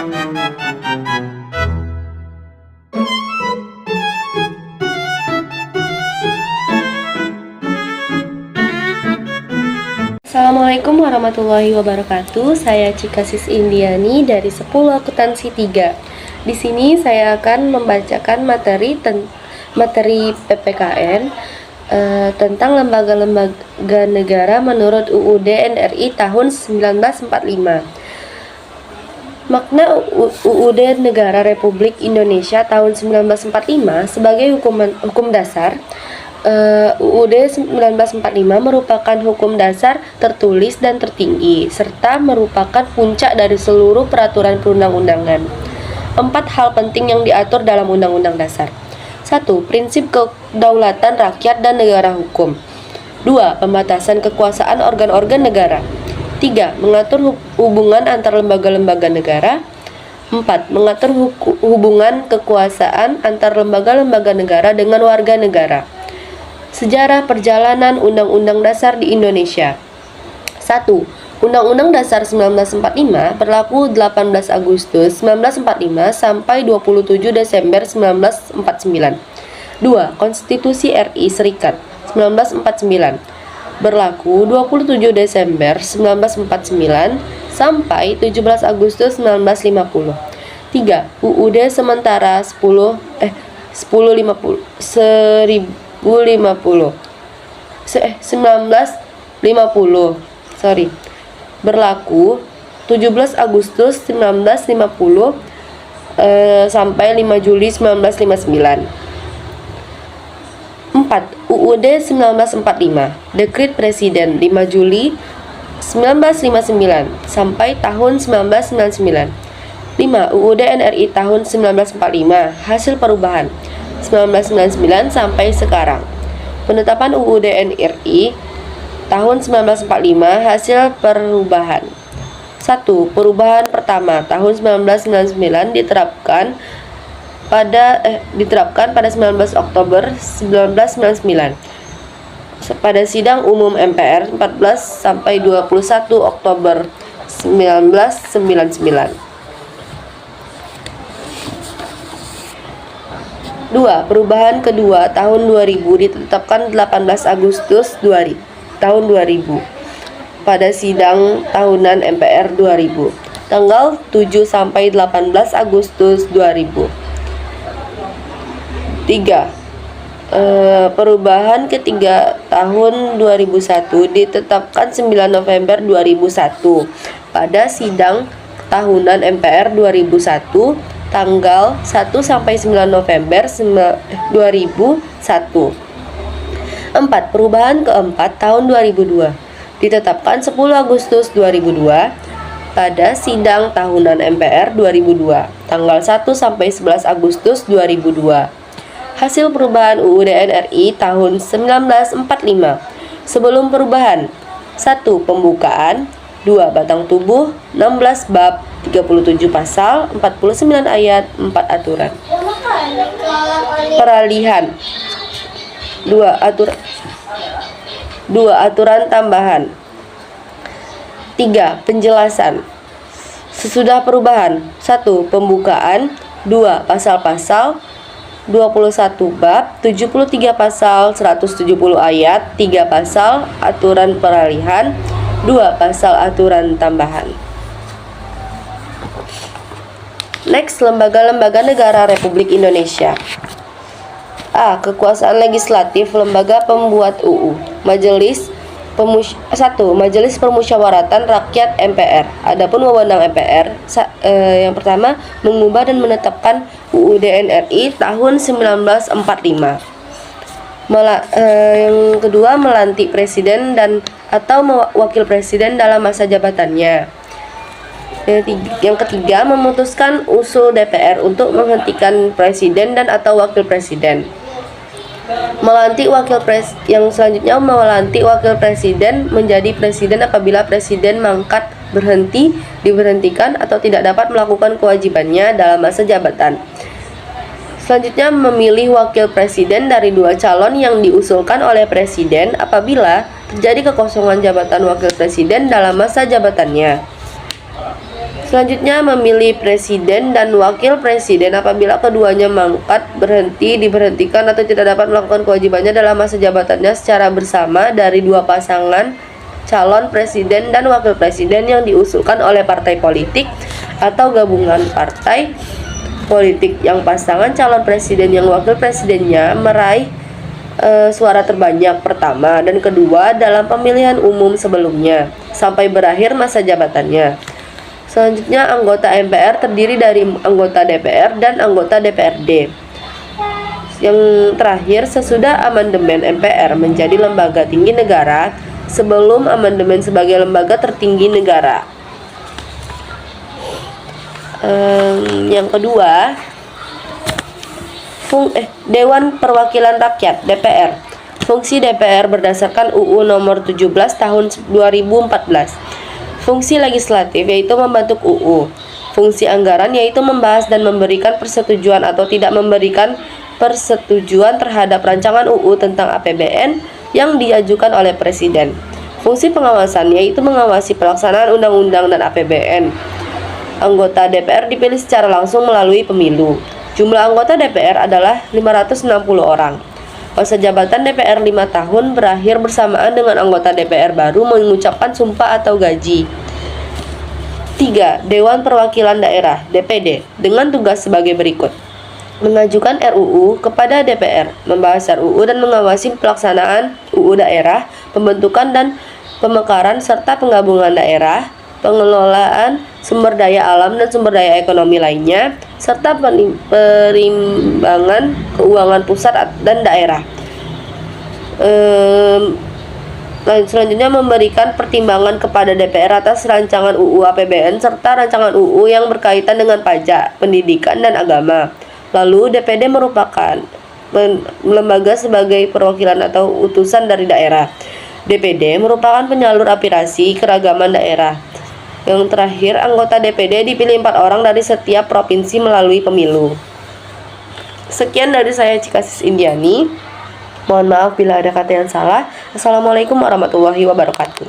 Assalamualaikum warahmatullahi wabarakatuh. Saya Cikasis Indiani dari 10 Akuntansi 3. Di sini saya akan membacakan materi PPKN tentang lembaga-lembaga negara menurut UUD NRI tahun 1945. Makna UUD Negara Republik Indonesia tahun 1945 sebagai hukum dasar. UUD 1945 merupakan hukum dasar tertulis dan tertinggi, serta merupakan puncak dari seluruh peraturan perundang-undangan. 4 hal penting yang diatur dalam Undang-Undang Dasar. 1. Prinsip kedaulatan rakyat dan negara hukum. 2. Pembatasan kekuasaan organ-organ negara. 3. Mengatur hubungan antar lembaga-lembaga negara. 4. Mengatur hubungan kekuasaan antar lembaga-lembaga negara dengan warga negara. Sejarah perjalanan Undang-Undang Dasar di Indonesia. 1. Undang-Undang Dasar 1945 berlaku 18 Agustus 1945 sampai 27 Desember 1949. 2. Konstitusi RI Serikat 1949 berlaku 27 Desember 1949 sampai 17 Agustus 1950. 3. UUD sementara 1950 berlaku 17 Agustus 1950 sampai 5 Juli 1959. 4. UUD 1945 Dekret Presiden 5 Juli 1959 sampai tahun 1999. 5. UUD NRI tahun 1945 hasil perubahan 1999 sampai sekarang. Penetapan UUD NRI tahun 1945 hasil perubahan. 1. Perubahan pertama tahun 1999 diterapkan pada 19 Oktober 1999 pada sidang umum MPR 14 sampai 21 Oktober 1999. 2. Perubahan kedua tahun 2000 ditetapkan 18 Agustus tahun 2000 pada sidang tahunan MPR 2000 tanggal 7 sampai 18 Agustus 2000. 3. Perubahan ketiga tahun 2001 ditetapkan 9 November 2001 pada sidang tahunan MPR 2001 tanggal 1 sampai 9 November 2001. 4. Perubahan keempat tahun 2002 ditetapkan 10 Agustus 2002 pada sidang tahunan MPR 2002 tanggal 1 sampai 11 Agustus 2002. Hasil perubahan UUD NRI tahun 1945. Sebelum perubahan: 1. Pembukaan. 2. Batang tubuh. 16 bab, 37 pasal, 49 ayat, 4 aturan. Peralihan. 2. Aturan tambahan. 3. Penjelasan. Sesudah perubahan: 1. Pembukaan. 2. Pasal-pasal, 21 bab, 73 pasal, 170 ayat, 3 pasal aturan peralihan, 2 pasal aturan tambahan. Next, lembaga-lembaga negara Republik Indonesia. A. Kekuasaan legislatif lembaga pembuat UU. 1. Majelis Permusyawaratan Rakyat MPR. Adapun wewenang MPR, yang pertama, mengubah dan menetapkan UUD NRI tahun 1945. Yang kedua, melantik presiden dan atau wakil presiden dalam masa jabatannya. Yang ketiga, memutuskan usul DPR untuk menghentikan presiden dan atau wakil presiden. Yang selanjutnya, melantik wakil presiden menjadi presiden apabila presiden mangkat, berhenti, diberhentikan atau tidak dapat melakukan kewajibannya dalam masa jabatan. Selanjutnya, memilih wakil presiden dari 2 calon yang diusulkan oleh presiden apabila terjadi kekosongan jabatan wakil presiden dalam masa jabatannya. Selanjutnya, memilih presiden dan wakil presiden apabila keduanya mangkat, berhenti, diberhentikan, atau tidak dapat melakukan kewajibannya dalam masa jabatannya secara bersama dari dua pasangan calon presiden dan wakil presiden yang diusulkan oleh partai politik atau gabungan partai politik yang pasangan calon presiden yang wakil presidennya meraih suara terbanyak pertama dan kedua dalam pemilihan umum sebelumnya sampai berakhir masa jabatannya. Selanjutnya, anggota MPR terdiri dari anggota DPR dan anggota DPRD. Yang terakhir, sesudah amandemen MPR menjadi lembaga tinggi negara sebelum amandemen sebagai lembaga tertinggi negara. Yang kedua, Dewan Perwakilan Rakyat (DPR). Fungsi DPR berdasarkan UU Nomor 17 Tahun 2014. Fungsi legislatif yaitu membentuk UU. Fungsi anggaran yaitu membahas dan memberikan persetujuan atau tidak memberikan persetujuan terhadap rancangan UU tentang APBN yang diajukan oleh Presiden. Fungsi pengawasan yaitu mengawasi pelaksanaan undang-undang dan APBN. Anggota DPR dipilih secara langsung melalui pemilu. Jumlah anggota DPR adalah 560 orang. Masa jabatan DPR 5 tahun berakhir bersamaan dengan anggota DPR baru mengucapkan sumpah atau gaji. 3. Dewan Perwakilan Daerah (DPD) dengan tugas sebagai berikut: mengajukan RUU kepada DPR, membahas RUU dan mengawasi pelaksanaan UU daerah, pembentukan dan pemekaran serta penggabungan daerah, pengelolaan sumber daya alam dan sumber daya ekonomi lainnya, serta perimbangan keuangan pusat dan daerah. Selanjutnya, memberikan pertimbangan kepada DPR atas rancangan UU APBN serta rancangan UU yang berkaitan dengan pajak, pendidikan, dan agama. Lalu, DPD merupakan lembaga sebagai perwakilan atau utusan dari daerah. DPD merupakan penyalur aspirasi keragaman daerah. Yang terakhir, anggota DPD dipilih 4 orang dari setiap provinsi melalui pemilu. Sekian dari saya, Cikasis Indiani. Mohon maaf bila ada kata yang salah. Assalamualaikum warahmatullahi wabarakatuh.